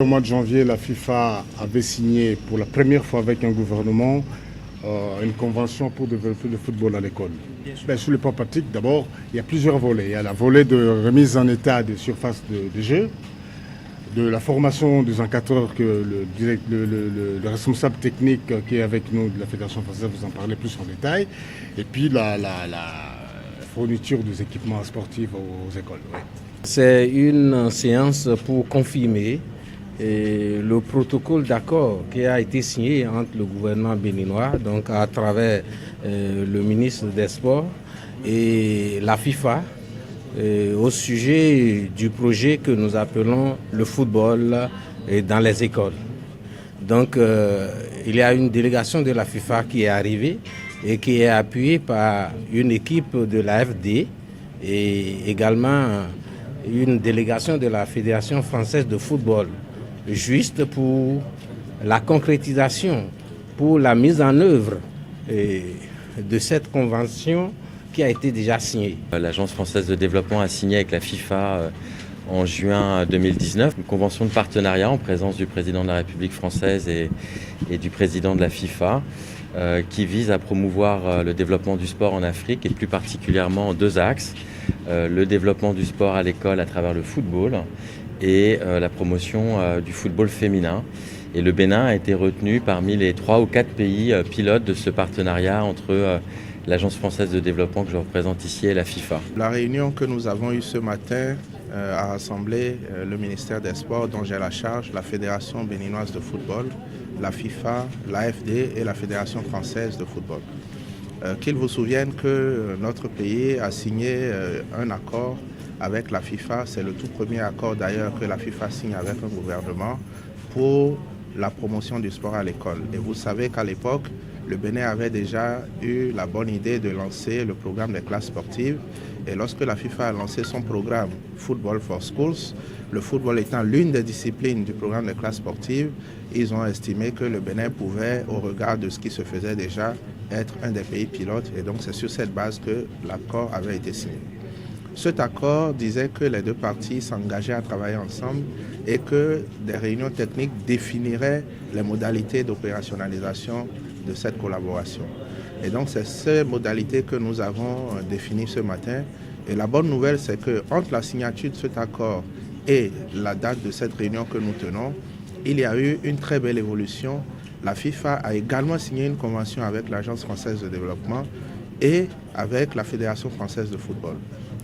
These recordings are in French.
Au mois de janvier, la FIFA avait signé pour la première fois avec un gouvernement une convention pour développer le football à l'école. Sur le plan pratique, d'abord, il y a plusieurs volets. Il y a la volet de remise en état des surfaces de jeu, de la formation des encadreurs que le responsable technique qui est avec nous de la Fédération française vous en parlez plus en détail, et puis la fourniture des équipements sportifs aux écoles. Oui. C'est une séance pour confirmer le protocole d'accord qui a été signé entre le gouvernement béninois, donc à travers le ministre des Sports et la FIFA, au sujet du projet que nous appelons le football dans les écoles. Donc il y a une délégation de la FIFA qui est arrivée et qui est appuyée par une équipe de l'AFD et également une délégation de la Fédération française de football, juste pour la concrétisation, pour la mise en œuvre de cette convention qui a été déjà signée. L'Agence française de développement a signé avec la FIFA en juin 2019 une convention de partenariat en présence du président de la République française et du président de la FIFA qui vise à promouvoir le développement du sport en Afrique et plus particulièrement en deux axes. Le développement du sport à l'école à travers le football et la promotion du football féminin. Et le Bénin a été retenu parmi les 3 ou 4 pays pilotes de ce partenariat entre l'Agence française de développement que je représente ici et la FIFA. La réunion que nous avons eue ce matin a rassemblé le ministère des Sports dont j'ai la charge, la Fédération béninoise de football, la FIFA, l'AFD et la Fédération française de football. Qu'ils vous souviennent que notre pays a signé un accord avec la FIFA. C'est le tout premier accord d'ailleurs que la FIFA signe avec un gouvernement pour la promotion du sport à l'école. Et vous savez qu'à l'époque, le Bénin avait déjà eu la bonne idée de lancer le programme des classes sportives. Et lorsque la FIFA a lancé son programme Football for Schools, le football étant l'une des disciplines du programme des classes sportives, ils ont estimé que le Bénin pouvait, au regard de ce qui se faisait déjà, être un des pays pilotes. Et donc c'est sur cette base que l'accord avait été signé. Cet accord disait que les deux parties s'engageaient à travailler ensemble et que des réunions techniques définiraient les modalités d'opérationnalisation de cette collaboration. Et donc c'est ces modalités que nous avons définies ce matin. Et la bonne nouvelle, c'est qu'entre la signature de cet accord et la date de cette réunion que nous tenons, il y a eu une très belle évolution. La FIFA a également signé une convention avec l'Agence française de développement et avec la Fédération française de football.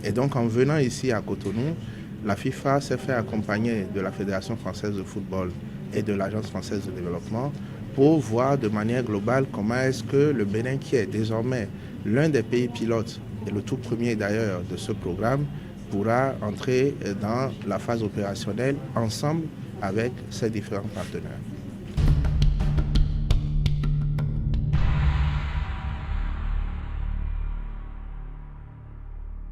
Et donc en venant ici à Cotonou, la FIFA s'est fait accompagner de la Fédération française de football et de l'Agence française de développement pour voir de manière globale comment est-ce que le Bénin, qui est désormais l'un des pays pilotes et le tout premier d'ailleurs de ce programme, pourra entrer dans la phase opérationnelle ensemble avec ses différents partenaires.